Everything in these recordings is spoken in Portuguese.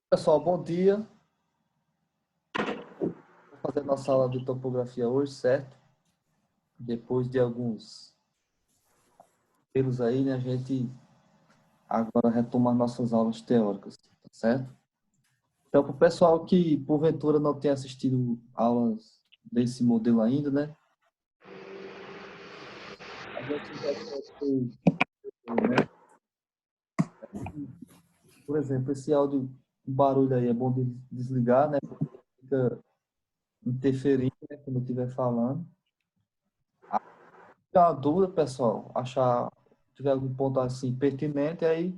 Pessoal, bom dia. Vou fazer nossa aula de topografia hoje, certo? Depois de alguns pelos aí, né? A gente agora retoma nossas aulas teóricas, tá certo? Então, para o pessoal que porventura não tenha assistido aulas desse modelo ainda, né? A gente vai ter, né? Por exemplo, esse áudio, o barulho aí é bom de desligar, né? Porque fica interferindo, né? Quando eu estiver falando. Se tiver uma dúvida, pessoal, achar tiver algum ponto assim pertinente, aí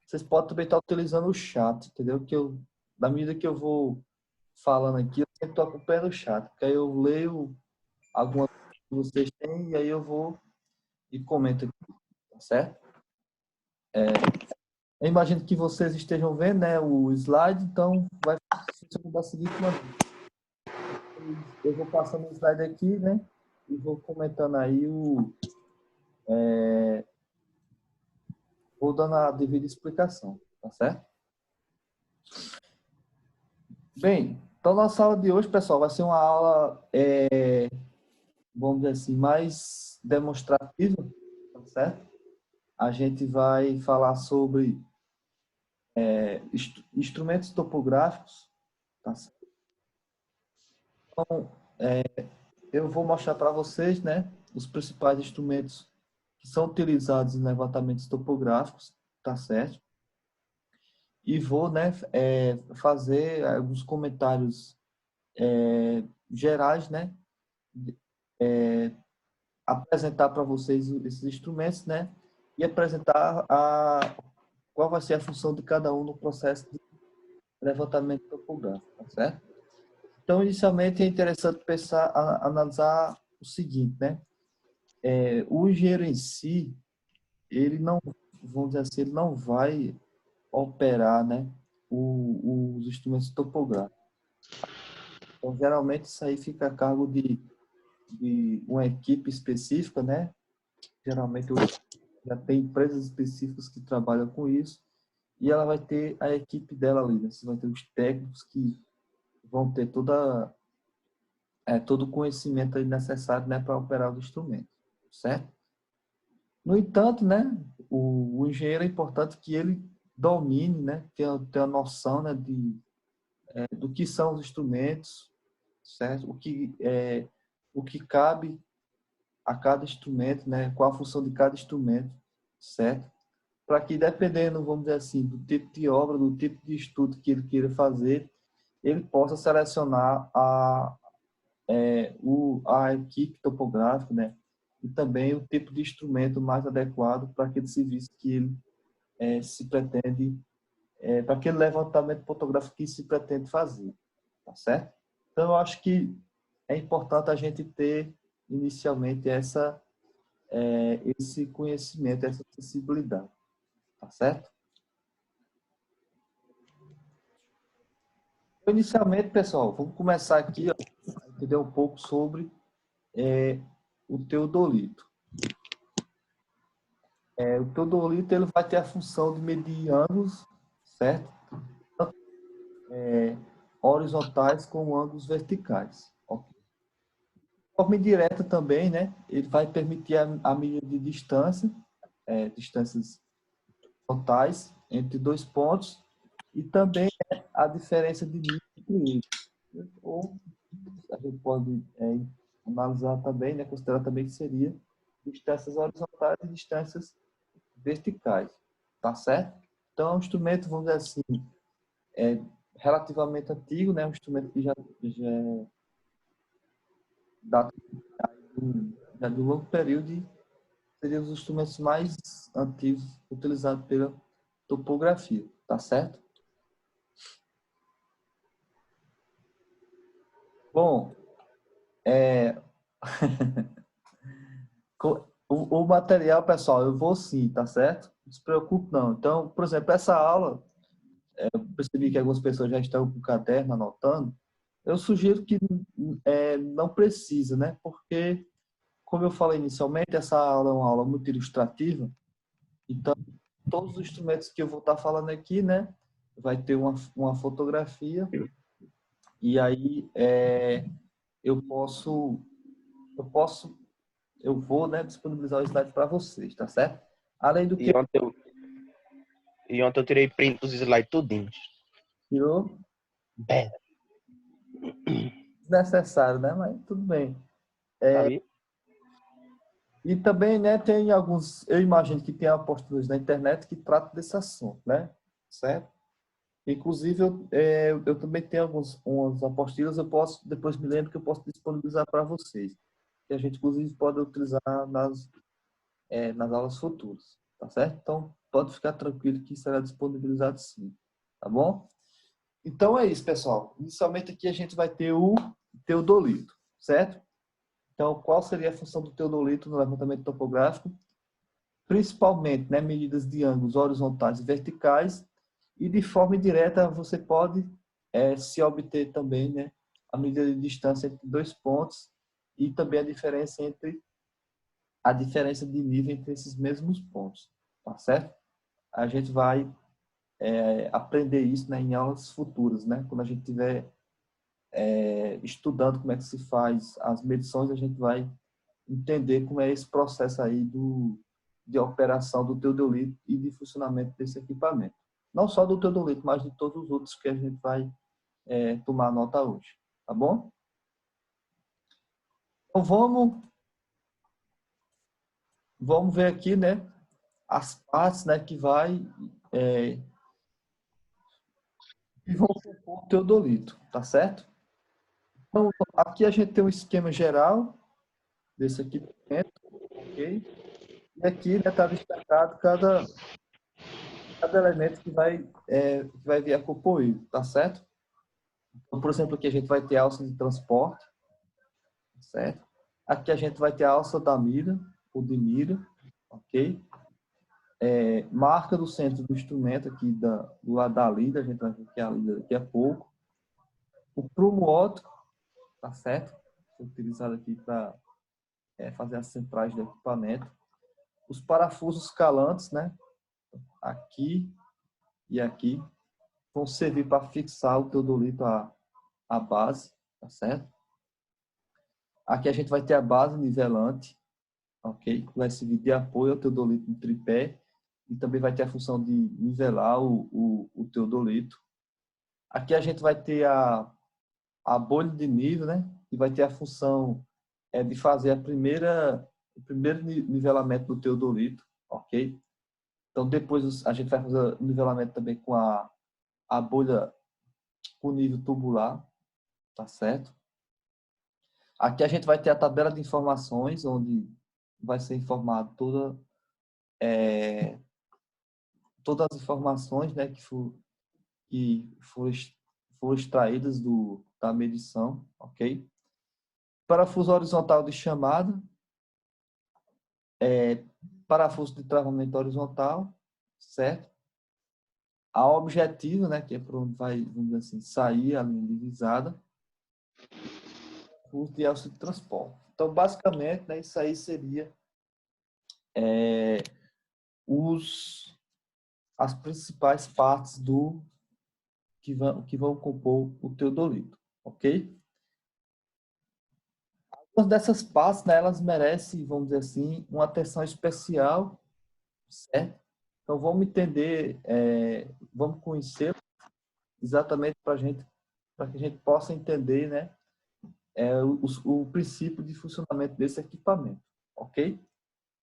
vocês podem também estar utilizando o chat, entendeu? Da medida que eu vou falando aqui, eu sempre estou acompanhando o chat, porque aí eu leio algumas que vocês têm e aí eu vou e comento aqui, tá certo? Eu imagino que vocês estejam vendo, né, o slide, então vai funcionar da seguinte maneira. Eu vou passando o slide aqui, né, e vou comentando aí vou dando a devida explicação, tá certo? Bem, então nossa aula de hoje, pessoal, vai ser uma aula vamos dizer assim, mais demonstrativa, tá certo? A gente vai falar sobre instrumentos topográficos, tá certo? Então, eu vou mostrar para vocês, né, os principais instrumentos que são utilizados em levantamentos topográficos, tá certo? E vou, né, fazer alguns comentários gerais, né, apresentar para vocês esses instrumentos, né, e apresentar qual vai ser a função de cada um no processo de levantamento topográfico, tá certo? Então, inicialmente, é interessante pensar, analisar o seguinte, né? O engenheiro em si, ele não, vamos dizer assim, ele não vai operar, né, os instrumentos topográficos. Então, geralmente, isso aí fica a cargo de uma equipe específica, né? Geralmente, hoje já tem empresas específicas que trabalham com isso, e ela vai ter a equipe dela ali, né? Você vai ter os técnicos que vão ter todo o conhecimento aí necessário, né, para operar o instrumento, certo? No entanto, né, o engenheiro é importante que ele domine, né, tenha noção, né, do que são os instrumentos, certo? O que cabe a cada instrumento, né, qual a função de cada instrumento, certo? Para que, dependendo, vamos dizer assim, do tipo de obra, do tipo de estudo que ele queira fazer, ele possa selecionar a equipe topográfica, né? E também o tipo de instrumento mais adequado para aquele serviço que ele se pretende, para aquele levantamento fotográfico que se pretende fazer, tá certo? Então, eu acho que é importante a gente ter inicialmente esse conhecimento, essa sensibilidade, tá certo? Então, inicialmente, pessoal, vamos começar aqui, ó, a entender um pouco sobre o teodolito. O teodolito ele vai ter a função de medir ângulos, certo? Tanto horizontais como ângulos verticais. Ok? De forma indireta também, né? Ele vai permitir a medida de distância, distâncias totais entre dois pontos e também a diferença de nível entre eles. Ou a gente pode analisar também, né? Considerar também que seria distâncias horizontais e distâncias verticais, tá certo? Então, é um instrumento, vamos dizer assim, é relativamente antigo, né? Um instrumento que já data já de um longo período e seria um dos instrumentos mais antigos utilizados pela topografia, tá certo? Bom, o material, pessoal, eu vou sim, tá certo? Não se preocupe não. Então, por exemplo, essa aula, eu percebi que algumas pessoas já estão com o caderno anotando. Eu sugiro que não precisa, né? Porque como eu falei inicialmente, essa aula é uma aula muito ilustrativa, então todos os instrumentos que eu vou estar falando aqui, né, vai ter uma fotografia e aí eu vou, né, disponibilizar o slide para vocês, tá certo? Além do E que ontem eu tirei print dos slides tudinhos. tirou, É, desnecessário, né? Mas tudo bem. sabia? E também, né, tem alguns, eu imagino que tem apostilas na internet que tratam desse assunto, né? Certo? Inclusive, eu também tenho umas apostilas, eu posso, depois me lembro que eu posso disponibilizar para vocês. Que a gente, inclusive, pode utilizar nas aulas futuras, tá certo? Então, pode ficar tranquilo que será disponibilizado sim, tá bom? Então, é isso, pessoal. Inicialmente aqui a gente vai ter o teodolito, certo? Então, qual seria a função do teodolito no levantamento topográfico? Principalmente, né, medidas de ângulos horizontais e verticais, e de forma indireta você pode se obter também, né, a medida de distância entre dois pontos e também a diferença de nível entre esses mesmos pontos, tá certo? A gente vai aprender isso, né, em aulas futuras, né? Quando a gente estiver estudando como é que se faz as medições, a gente vai entender como é esse processo aí de operação do teodolito e de funcionamento desse equipamento. Não só do teodolito, mas de todos os outros que a gente vai tomar nota hoje, tá bom? Então vamos ver aqui, né, as partes, né, que vão compor o teodolito, tá certo? Então, aqui a gente tem um esquema geral desse equipamento, ok? E aqui está destacado cada elemento que vai vir a compor ele, tá certo? Então, por exemplo, aqui a gente vai ter a alça de transporte, certo? Aqui a gente vai ter a alça da mira, ou de mira, ok? Marca do centro do instrumento aqui do lado da lida, a gente vai ver aqui a lida daqui a pouco. O prumo óptico, tá certo? Foi utilizado aqui para fazer as centrais do equipamento. Os parafusos calantes, né? Aqui e aqui, vão servir para fixar o teodolito à base, tá certo? Aqui a gente vai ter a base nivelante, ok? Que vai servir de apoio ao teodolito no tripé e também vai ter a função de nivelar o teodolito. Aqui a gente vai ter a bolha de nível, né? Que vai ter a função de fazer o primeiro nivelamento do teodolito, ok? Então depois a gente vai fazer o nivelamento também com a bolha com nível tubular, tá certo? Aqui a gente vai ter a tabela de informações, onde vai ser informado todas as informações, né, que foram extraídas da medição, ok? Parafuso horizontal de chamada, parafuso de travamento horizontal, certo? A objetiva, né, que é por onde vai, vamos dizer assim, sair a linha divisada, parafuso de alça de transporte. Então, basicamente, né, isso aí seria as principais partes que vão compor o teodolito, ok? Algumas dessas partes, né, elas merecem, vamos dizer assim, uma atenção especial, certo? Então vamos entender, vamos conhecer exatamente para que a gente possa entender, né, o princípio de funcionamento desse equipamento, ok?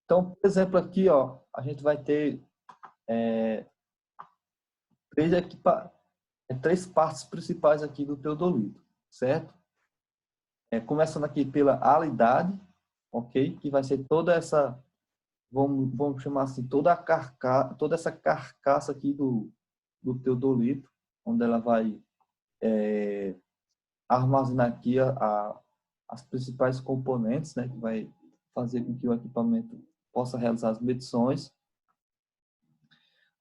Então, por exemplo, aqui, ó, a gente vai ter três, três partes principais aqui do teodolito, certo? Começando aqui pela alidade, ok? Que vai ser toda essa, vamos chamar assim, toda essa carcaça aqui do teodolito, onde ela vai armazenar aqui as principais componentes, né? Que vai fazer com que o equipamento possa realizar as medições.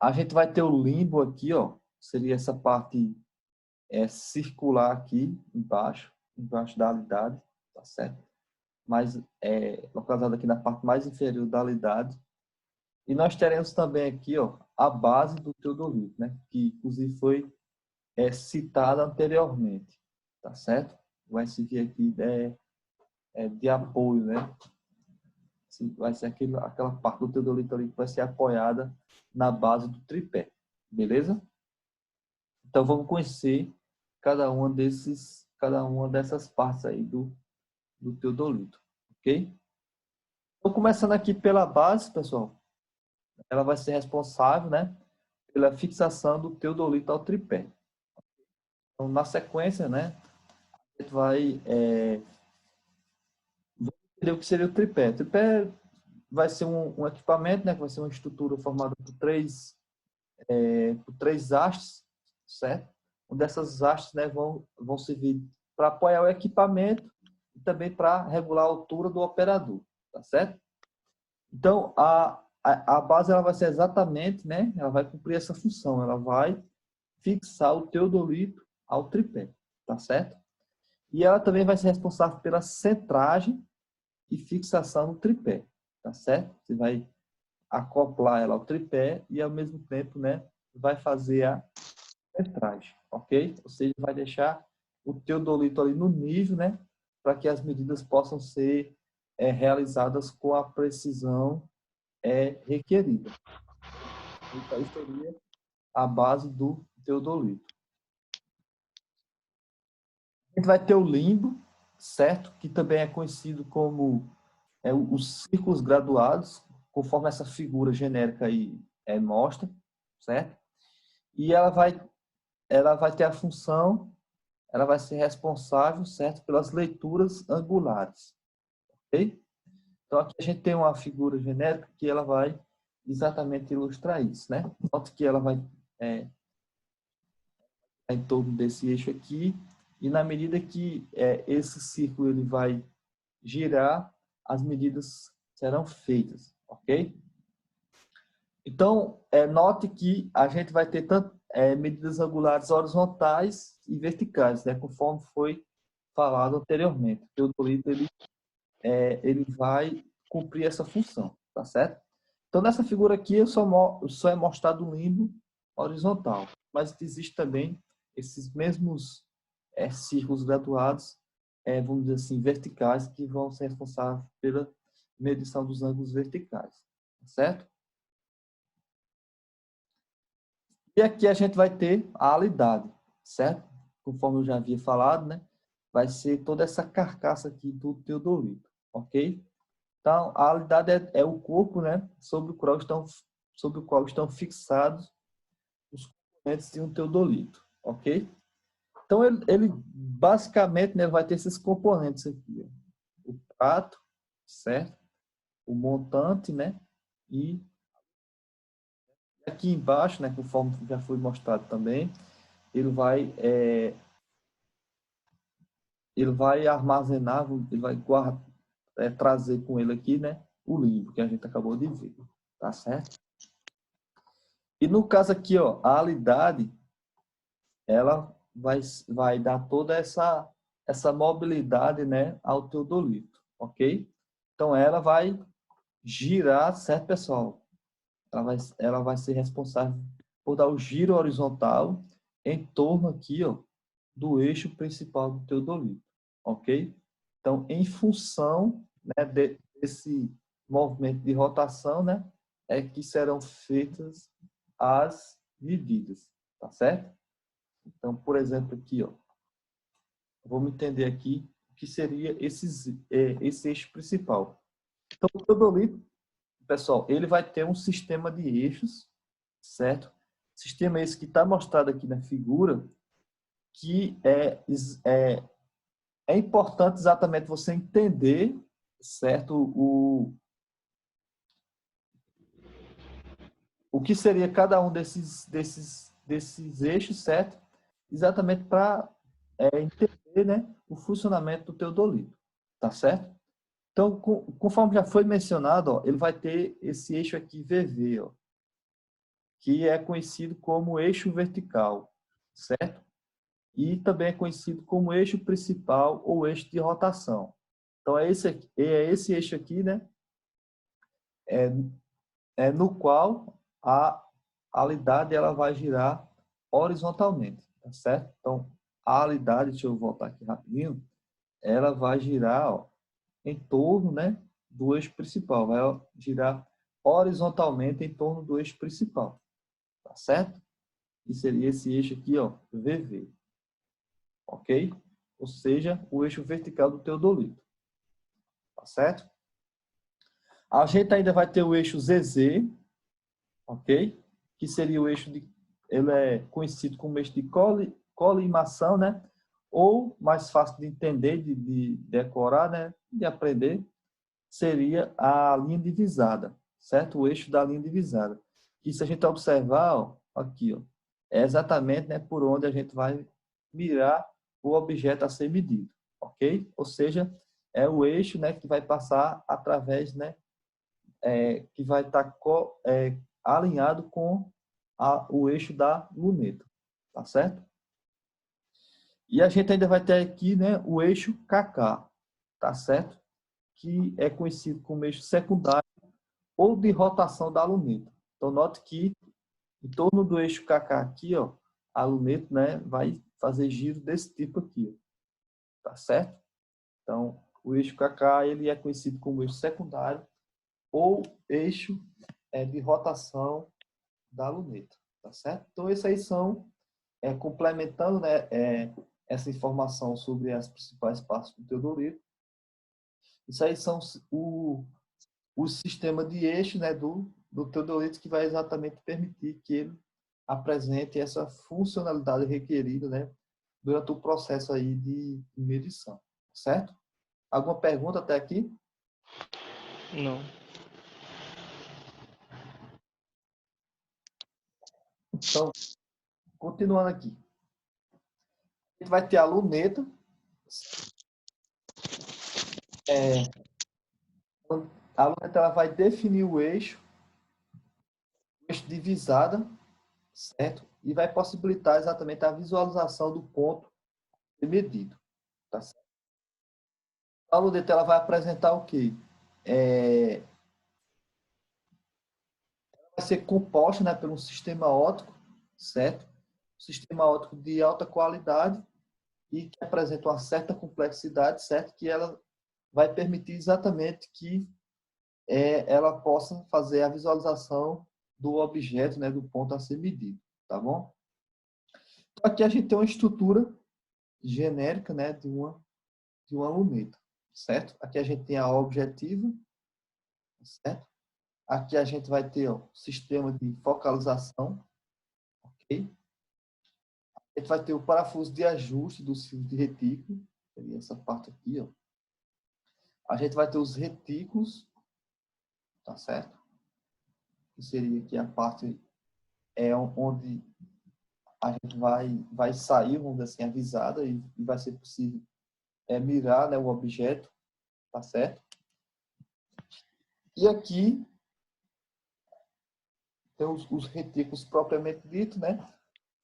A gente vai ter o limbo aqui, ó, seria essa parte circular aqui embaixo da alidade, tá certo? Localizado aqui na parte mais inferior da alidade. E nós teremos também aqui, ó, a base do teodolito, né? Que inclusive foi citada anteriormente, tá certo? Vai seguir aqui de apoio, né? Vai ser aquela parte do teodolito ali que vai ser apoiada na base do tripé, beleza? Então vamos conhecer cada uma dessas partes aí do teodolito, ok? Então começando aqui pela base, pessoal, ela vai ser responsável, né, pela fixação do teodolito ao tripé. Então na sequência, né, a gente vai entender o que seria o tripé. O tripé vai ser um equipamento, né, que vai ser uma estrutura formada por três hastes, certo? Uma dessas hastes, né, vão servir para apoiar o equipamento e também para regular a altura do operador, tá certo? Então, a base ela vai ser exatamente, né, ela vai cumprir essa função, ela vai fixar o teodolito ao tripé, tá certo? E ela também vai ser responsável pela centragem e fixação no tripé, tá certo? Você vai acoplar ela ao tripé e ao mesmo tempo, né, vai fazer a centragem, ok? Ou seja, vai deixar o teodolito ali no nível, né, para que as medidas possam ser realizadas com a precisão requerida. Então, isso seria a base do teodolito. A gente vai ter o limbo, certo? Que também é conhecido como os círculos graduados, conforme essa figura genérica aí mostra, certo? E ela vai ter a função, ela vai ser responsável, certo? Pelas leituras angulares, ok? Então aqui a gente tem uma figura genérica que ela vai exatamente ilustrar isso, né? Note que ela vai em torno desse eixo aqui, e na medida que esse círculo ele vai girar, as medidas serão feitas, ok? Então, note que a gente vai ter tanto medidas angulares horizontais e verticais, né? Conforme foi falado anteriormente. O teodolito ele vai cumprir essa função, tá certo? Então, nessa figura aqui, só é mostrado um limbo horizontal, mas existe também esses mesmos círculos graduados, vamos dizer assim, verticais, que vão ser responsáveis pela medição dos ângulos verticais, tá certo? E aqui a gente vai ter a alidade, certo? Conforme eu já havia falado, né? Vai ser toda essa carcaça aqui do teodolito, ok? Então, a alidade é o corpo, né? Sobre o qual estão fixados os componentes de um teodolito, ok? Então, ele basicamente, né, vai ter esses componentes aqui, ó. O prato, certo? O montante, né? E aqui embaixo, né, conforme já foi mostrado também, ele vai armazenar, ele vai trazer com ele aqui, né, o limbo que a gente acabou de ver, tá certo? E no caso aqui, ó, a alidade, ela vai dar toda essa mobilidade, né, ao teodolito, ok? Então ela vai girar, certo, pessoal? Ela vai ser responsável por dar o giro horizontal em torno aqui, ó, do eixo principal do teodolito, ok? Então, em função, né, desse movimento de rotação, né, é que serão feitas as medidas, tá certo? Então, por exemplo, aqui, ó, vamos entender aqui o que seria esse eixo principal. Então, o teodolito, pessoal, ele vai ter um sistema de eixos, certo? Sistema esse que está mostrado aqui na figura, que é importante exatamente você entender, certo, o que seria cada um desses eixos, certo? Exatamente para entender, né, o funcionamento do teodolito, tá certo? Então, conforme já foi mencionado, ó, ele vai ter esse eixo aqui VV, ó, que é conhecido como eixo vertical, certo? E também é conhecido como eixo principal ou eixo de rotação. Então, é esse eixo aqui, né? no qual a alidade ela vai girar horizontalmente, tá certo? Então, a alidade, deixa eu voltar aqui rapidinho, ela vai girar, ó, em torno, né, do eixo principal, vai girar horizontalmente em torno do eixo principal, tá certo? Que seria esse eixo aqui, ó, VV, ok? Ou seja, o eixo vertical do teodolito, tá certo? A gente ainda vai ter o eixo ZZ, ok? Que seria o eixo de, ele é conhecido como eixo de colimação, né? Ou mais fácil de entender, de decorar, né? De aprender, seria a linha divisada, certo? O eixo da linha divisada. E se a gente observar, ó, aqui, ó, é exatamente, né, por onde a gente vai mirar o objeto a ser medido, ok? Ou seja, é o eixo, né, que vai passar através, né, que vai estar alinhado com o eixo da luneta, tá certo? E a gente ainda vai ter aqui, né, o eixo KK, tá certo? Que é conhecido como eixo secundário ou de rotação da luneta. Então, note que em torno do eixo KK aqui, ó, a luneta, né, vai fazer giro desse tipo aqui, ó, tá certo? Então, o eixo KK ele é conhecido como eixo secundário ou eixo de rotação da luneta, tá certo? Então, esses aí são, complementando, né, essa informação sobre as principais partes do teodolito. Isso aí são o sistema de eixo, né, do teodolito que vai exatamente permitir que ele apresente essa funcionalidade requerida, né, durante o processo aí de medição, certo? Alguma pergunta até aqui? Não. Então, continuando aqui. A gente vai ter a luneta. A luneta ela vai definir o eixo divisada, certo? E vai possibilitar exatamente a visualização do ponto medido, tá certo? A luneta ela vai apresentar o quê? Vai ser composta, né, por um sistema óptico, certo? Um sistema óptico de alta qualidade e que apresenta uma certa complexidade, certo? Que ela vai permitir exatamente que ela possa fazer a visualização do objeto, né, do ponto a ser medido, tá bom? Então, aqui a gente tem uma estrutura genérica, né, de uma luneta, certo? Aqui a gente tem a objetiva, certo? Aqui a gente vai ter o sistema de focalização, ok? A gente vai ter o parafuso de ajuste do cílio de retículo, seria essa parte aqui, ó. A gente vai ter os retículos, tá certo? Que seria aqui a parte onde a gente vai sair, vamos dizer assim, avisada e vai ser possível mirar, né, o objeto, tá certo? E aqui tem os retículos propriamente dito, né?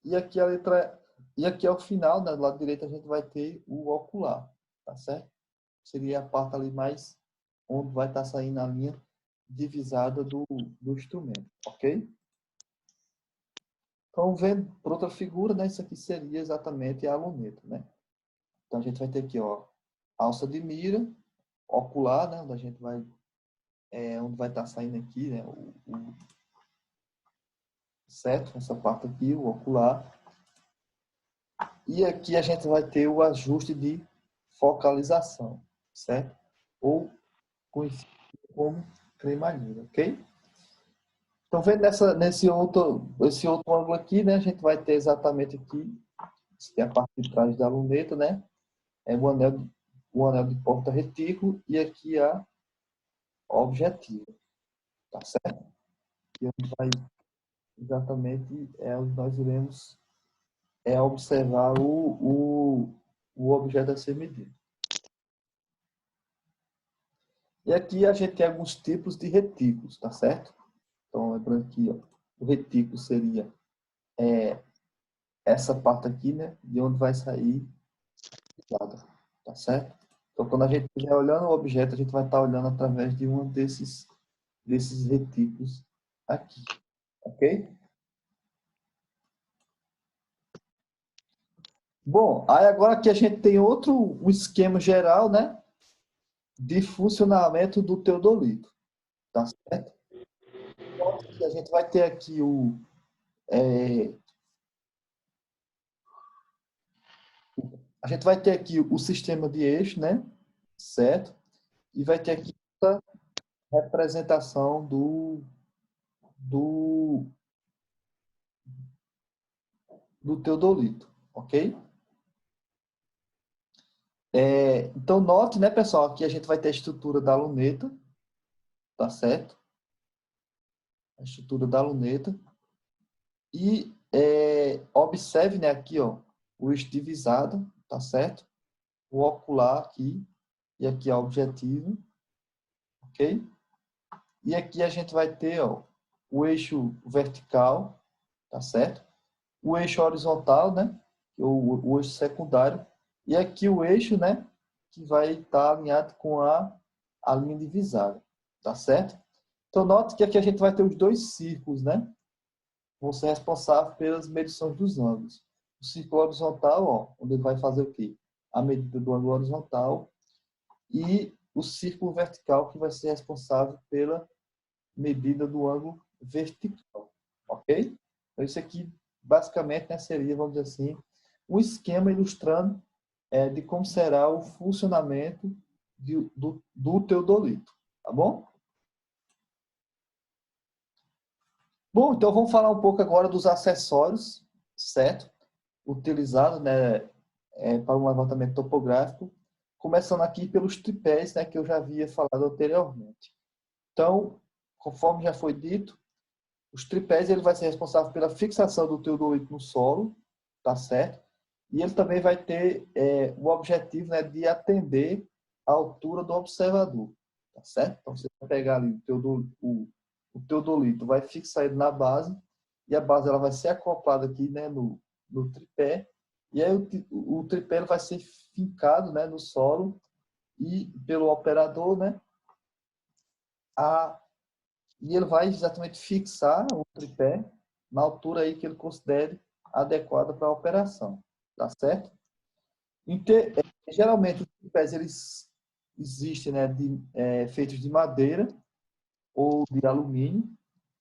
E aqui a letra e aqui ao final, né, do lado direito a gente vai ter o ocular, tá certo? Seria a parte ali mais onde vai estar saindo a linha divisada do instrumento, ok? Então, vendo por outra figura, né, isso aqui seria exatamente a luneta, né? Então, a gente vai ter aqui, ó, alça de mira, ocular, né, onde a gente vai, onde vai estar saindo aqui, né, certo? Essa parte aqui, o ocular. E aqui a gente vai ter o ajuste de focalização, certo? Ou conhecido como cremalheira, ok? Então, vendo esse outro ângulo aqui, né, a gente vai ter exatamente aqui, tem a parte de trás da luneta, né, o anel de porta-retículo e aqui a objetiva, tá certo? E onde vai exatamente onde nós iremos observar o objeto a ser medido. E aqui a gente tem alguns tipos de retículos, tá certo? Então, lembrando aqui, ó, o retículo seria essa parte aqui, né, de onde vai sair tá certo? Então, quando a gente estiver olhando o objeto, a gente vai estar olhando através de um desses retículos aqui, ok? Bom, aí agora aqui a gente tem um esquema geral, né, de funcionamento do teodolito, tá certo? Então, aqui a gente vai ter aqui a gente vai ter aqui o sistema de eixo, né, certo? E vai ter aqui a representação do, do teodolito, ok? Então, note, né, pessoal, que a gente vai ter a estrutura da luneta, tá certo? A estrutura da luneta. E observe, né, aqui, ó, o eixo divisado, tá certo? O ocular aqui, e aqui a objetivo, ok? E aqui a gente vai ter, ó, o eixo vertical, tá certo? O eixo horizontal, né? O eixo secundário. E aqui o eixo, né? Que vai estar alinhado com a linha divisada, tá certo? Então, note que aqui a gente vai ter os dois círculos, né? Vão ser responsáveis pelas medições dos ângulos. O círculo horizontal, ó, onde ele vai fazer o quê? A medida do ângulo horizontal. E o círculo vertical, que vai ser responsável pela medida do ângulo vertical. Ok? Então, isso aqui, basicamente, né, seria, vamos dizer assim, um esquema ilustrando de como será o funcionamento do teodolito. Tá bom? Bom, então vamos falar um pouco agora dos acessórios, certo? Utilizados, né, para um levantamento topográfico, começando aqui pelos tripés, né, que eu já havia falado anteriormente. Então, conforme já foi dito, os tripés ele vai ser responsável pela fixação do teodolito no solo, tá certo? E ele também vai ter o objetivo, né, de atender a altura do observador, tá certo? Então você vai pegar ali o teodolito, vai fixar ele na base e a base ela vai ser acoplada aqui, né, no tripé. E aí o tripé ele vai ser fincado, né, no solo e pelo operador, né, a e ele vai exatamente fixar o tripé na altura aí que ele considere adequada para a operação, tá certo? Geralmente os tripés eles existem, né, feitos de madeira ou de alumínio,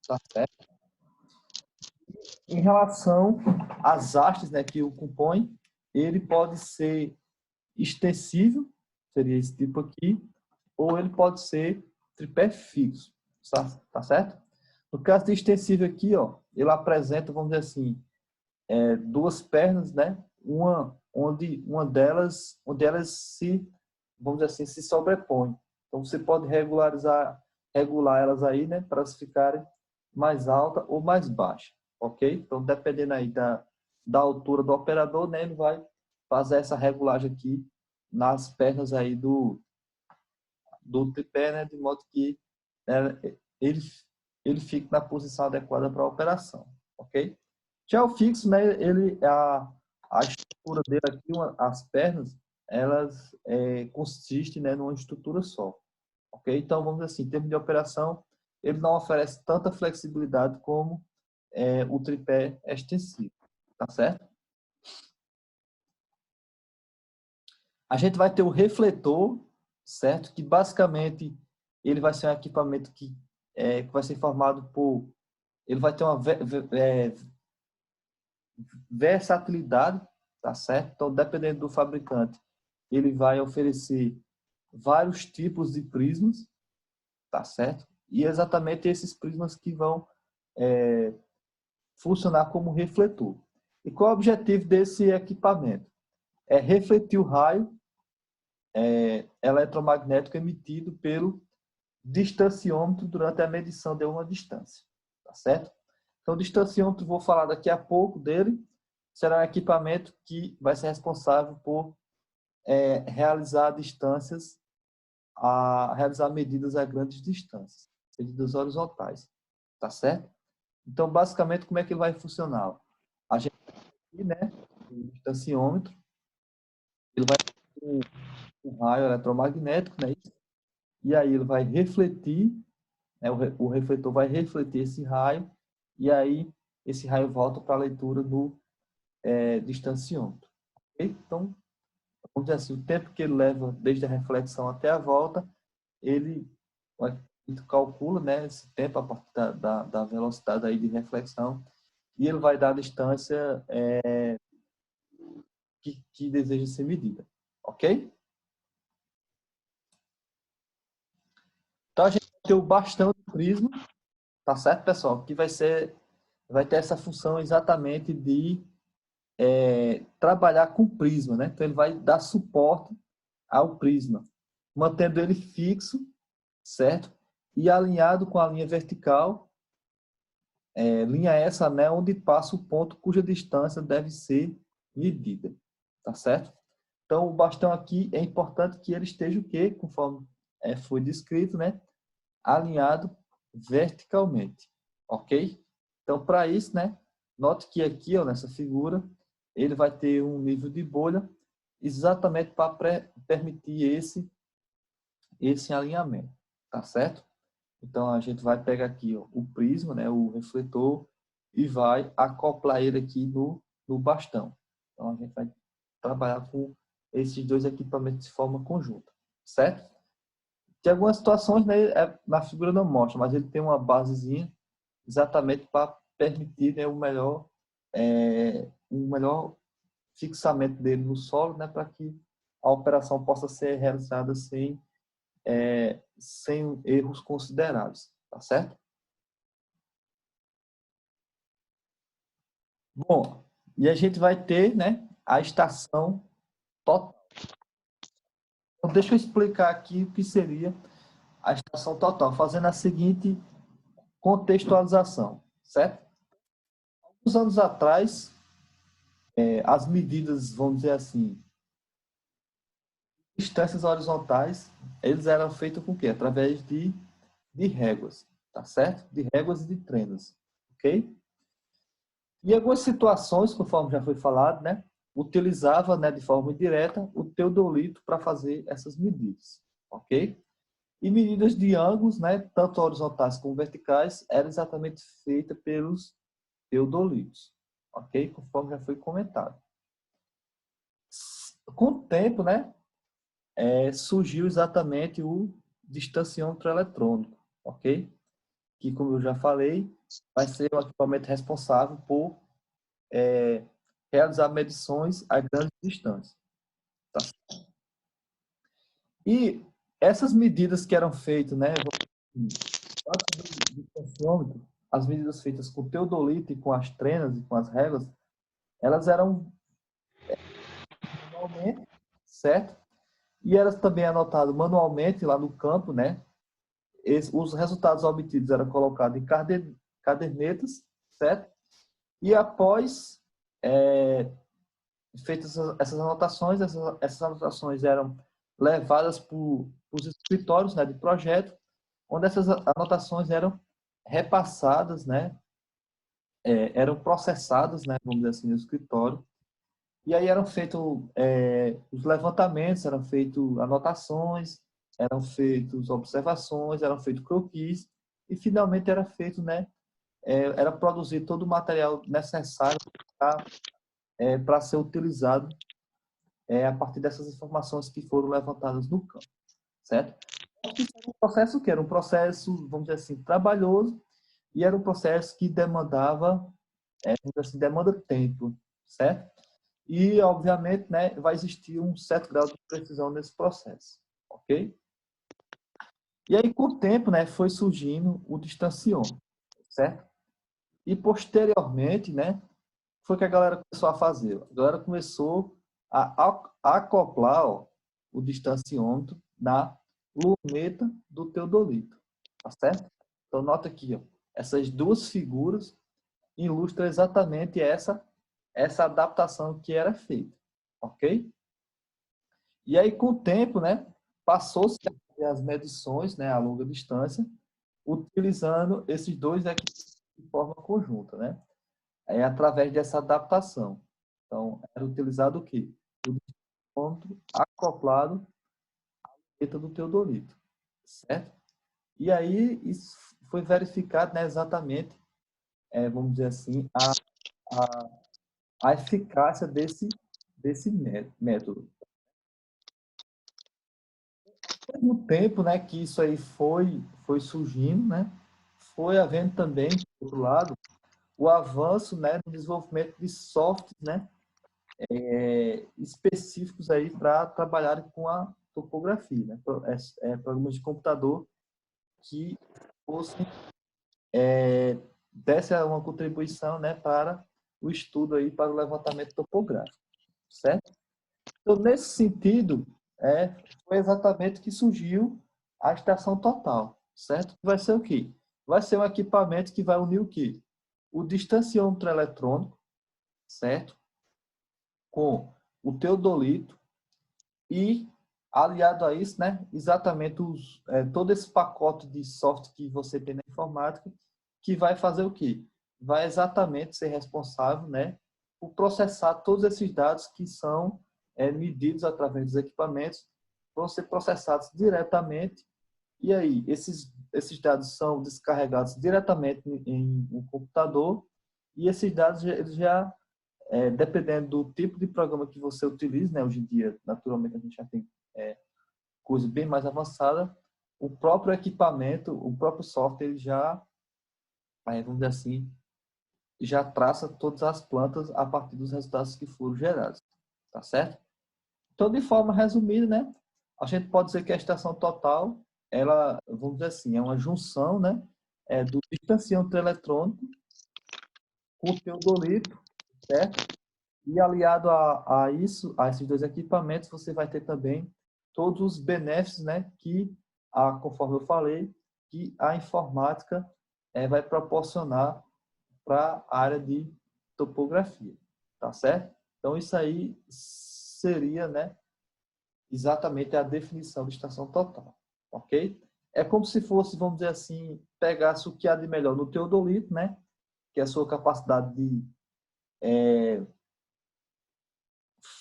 tá certo? Em relação às hastes, né, que o compõem, ele pode ser extensível, seria esse tipo aqui, ou ele pode ser tripé fixo, tá certo? No caso de extensível aqui, ó, ele apresenta, vamos dizer assim, duas pernas, né? Onde elas se, vamos dizer assim, se sobrepõem. Então você pode regular elas aí, né? Para elas ficarem mais alta ou mais baixa, ok? Então dependendo aí da altura do operador, né? Ele vai fazer essa regulagem aqui nas pernas aí do tripé, né? De modo que ele, ele fique na posição adequada para a operação, ok? Já o fixo, né? A estrutura dele aqui, as pernas, elas consistem, né, numa estrutura só, ok? Então, vamos dizer assim, em termos de operação, ele não oferece tanta flexibilidade como o tripé extensivo, tá certo? A gente vai ter o refletor, certo? Que basicamente ele vai ser um equipamento que vai ser formado por... Ele vai ter uma versatilidade, tá certo? Então, dependendo do fabricante, ele vai oferecer vários tipos de prismas, tá certo? E é exatamente esses prismas que vão funcionar como refletor. E qual é o objetivo desse equipamento? É refletir o raio eletromagnético emitido pelo distanciômetro durante a medição de uma distância, tá certo? Então, o distanciômetro, vou falar daqui a pouco dele, será um equipamento que vai ser responsável por realizar distâncias, realizar medidas a grandes distâncias, medidas horizontais, tá certo? Então, basicamente, como é que ele vai funcionar? A gente aqui, né, o distanciômetro, ele vai ter um raio eletromagnético, né? E aí ele vai refletir né? O refletor vai refletir esse raio e aí esse raio volta para a leitura no distanciômetro. Okay? Então, vamos dizer assim, o tempo que ele leva desde a reflexão até a volta, ele calcula, né, esse tempo a partir da velocidade aí de reflexão e ele vai dar a distância que deseja ser medida. Ok? Então, a gente vai ter o bastão do prisma, tá certo, pessoal? Que vai ter essa função exatamente de trabalhar com o prisma, né? Então, ele vai dar suporte ao prisma, mantendo ele fixo, certo? E alinhado com a linha vertical, linha essa, né, onde passa o ponto cuja distância deve ser medida, tá certo? Então, o bastão aqui é importante que ele esteja o quê? Conforme foi descrito, né? Alinhado verticalmente, ok? Então, para isso, né? Note que aqui, ó, nessa figura, ele vai ter um nível de bolha exatamente para permitir esse alinhamento, tá certo? Então, a gente vai pegar aqui, ó, o prisma, né, o refletor, e vai acoplar ele aqui no bastão. Então, a gente vai trabalhar com esses dois equipamentos de forma conjunta, certo? Tem algumas situações, né, na figura não mostra, mas ele tem uma basezinha exatamente para permitir, né, o melhor fixamento dele no solo, né, para que a operação possa ser realizada sem erros consideráveis, tá certo? Bom, e a gente vai ter, né, a estação total. Então, deixa eu explicar aqui o que seria a estação total, fazendo a seguinte contextualização, certo? Alguns anos atrás, as medidas, vamos dizer assim, distâncias horizontais, eles eram feitos com o quê? Através de réguas, tá certo? De réguas e de trenas, ok? E algumas situações, conforme já foi falado, né? Utilizava, né, de forma indireta o teodolito para fazer essas medidas, ok? E medidas de ângulos, né, tanto horizontais como verticais, eram exatamente feitas pelos teodolitos, ok? Conforme já foi comentado. Com o tempo, né, surgiu exatamente o distanciômetro eletrônico, ok? Que, como eu já falei, vai ser o equipamento responsável por realizar medições a grandes distâncias. Tá? E essas medidas que eram feitas, né, antes do distanciômetro, as medidas feitas com o teodolito e com as trenas e com as réguas, elas eram manualmente, certo? E elas também anotadas manualmente lá no campo, né? Os resultados obtidos eram colocados em cadernetas, certo? E após feitas essas anotações, essas anotações eram levadas para os escritórios, né, de projeto, onde essas anotações eram repassadas, né, eram processadas, né, vamos dizer assim, no escritório, e aí eram feitos os levantamentos, eram feitas anotações, eram feitas observações, eram feitos croquis, e finalmente era feito, né, era produzido todo o material necessário para ser utilizado a partir dessas informações que foram levantadas no campo, certo? Um processo que era um processo, vamos dizer assim, trabalhoso, e era um processo que demandava, vamos dizer assim, demanda tempo, certo? E, obviamente, né, vai existir um certo grau de precisão nesse processo, ok? E aí, com o tempo, né, foi surgindo o distanciômetro, certo? E, posteriormente, né, foi que a galera começou a fazer. A galera começou a acoplar, ó, o distanciômetro na luneta do teodolito, tá certo? Então, nota aqui, ó, essas duas figuras ilustram exatamente essa adaptação que era feita, ok? E aí, com o tempo, né, passou-se a fazer as medições, né, a longa distância, utilizando esses dois equipamentos de forma conjunta, né? Através dessa adaptação. Então, era utilizado o quê? O distanciômetro acoplado à luneta do teodolito, certo? E aí, isso foi verificado, né, exatamente, vamos dizer assim, a eficácia desse método. Ao mesmo tempo, né, que isso aí foi surgindo, né, foi havendo também, do outro lado, o avanço, né, no desenvolvimento de softwares, né, específicos aí para trabalhar com a topografia, né, programas de computador que fossem desse uma contribuição, né, para o estudo aí para o levantamento topográfico, certo? Então, nesse sentido, foi exatamente que surgiu a estação total, certo? Vai ser o quê? Vai ser um equipamento que vai unir o quê? O distanciômetro eletrônico, certo? Com o teodolito e, aliado a isso, né, exatamente todo esse pacote de software que você tem na informática, que vai fazer o quê? Vai exatamente ser responsável, né, por processar todos esses dados que são medidos através dos equipamentos, vão ser processados diretamente, e aí esses dados são descarregados diretamente em um computador, e esses dados eles já dependendo do tipo de programa que você utiliza, né? Hoje em dia, naturalmente, a gente já tem coisa bem mais avançada. O próprio equipamento, o próprio software, ele já, vamos dizer assim, já traça todas as plantas a partir dos resultados que foram gerados. Tá certo? Então, de forma resumida, né? A gente pode dizer que a estação total, ela, vamos dizer assim, é uma junção, né? Do distanciamento eletrônico com o teodolito, certo? E aliado a isso, a esses dois equipamentos, você vai ter também todos os benefícios, né, conforme eu falei, que a informática vai proporcionar para a área de topografia, tá certo? Então, isso aí seria, né, exatamente a definição de estação total, ok? É como se fosse, vamos dizer assim, pegasse o que há de melhor no teodolito, né, que é a sua capacidade de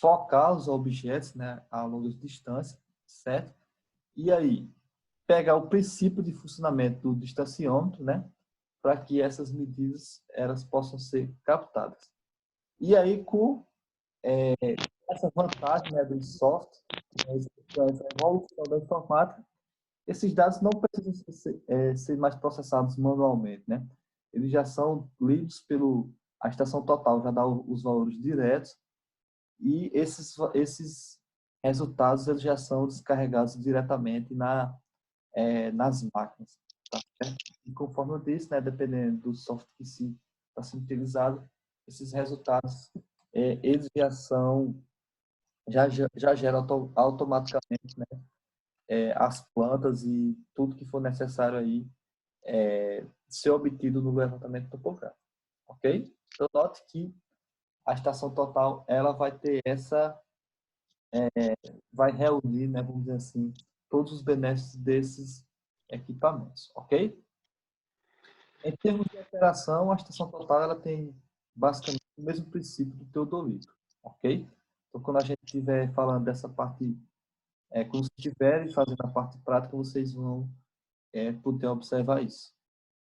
focar os objetos, né, a longa distância, certo? E aí, pegar o princípio de funcionamento do distanciômetro, né, para que essas medidas elas possam ser captadas. E aí, com essa vantagem, né, do software, essa evolução da informática, esses dados não precisam ser mais processados manualmente, né? Eles já são lidos a estação total, já dá os valores diretos, e esses resultados eles já são descarregados diretamente nas máquinas. Tá certo? E conforme eu disse, né, dependendo do software que está sendo utilizado, esses resultados eles já geram automaticamente, né, as plantas e tudo que for necessário aí ser obtido no levantamento topográfico. Ok? Então, note que a estação total ela vai ter vai reunir, né, vamos dizer assim, todos os benefícios desses equipamentos, ok? Em termos de operação, a estação total ela tem basicamente o mesmo princípio do teodolito, ok? Então, quando a gente estiver falando dessa parte, quando vocês estiverem fazendo a parte prática, vocês vão poder observar isso,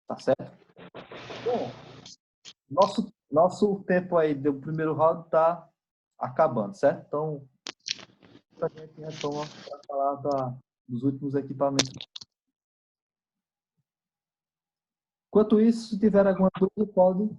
tá certo? Bom, nosso tempo aí do primeiro round está acabando, certo? Então, a gente retoma para falar dos últimos equipamentos. Enquanto isso, se tiver alguma dúvida, pode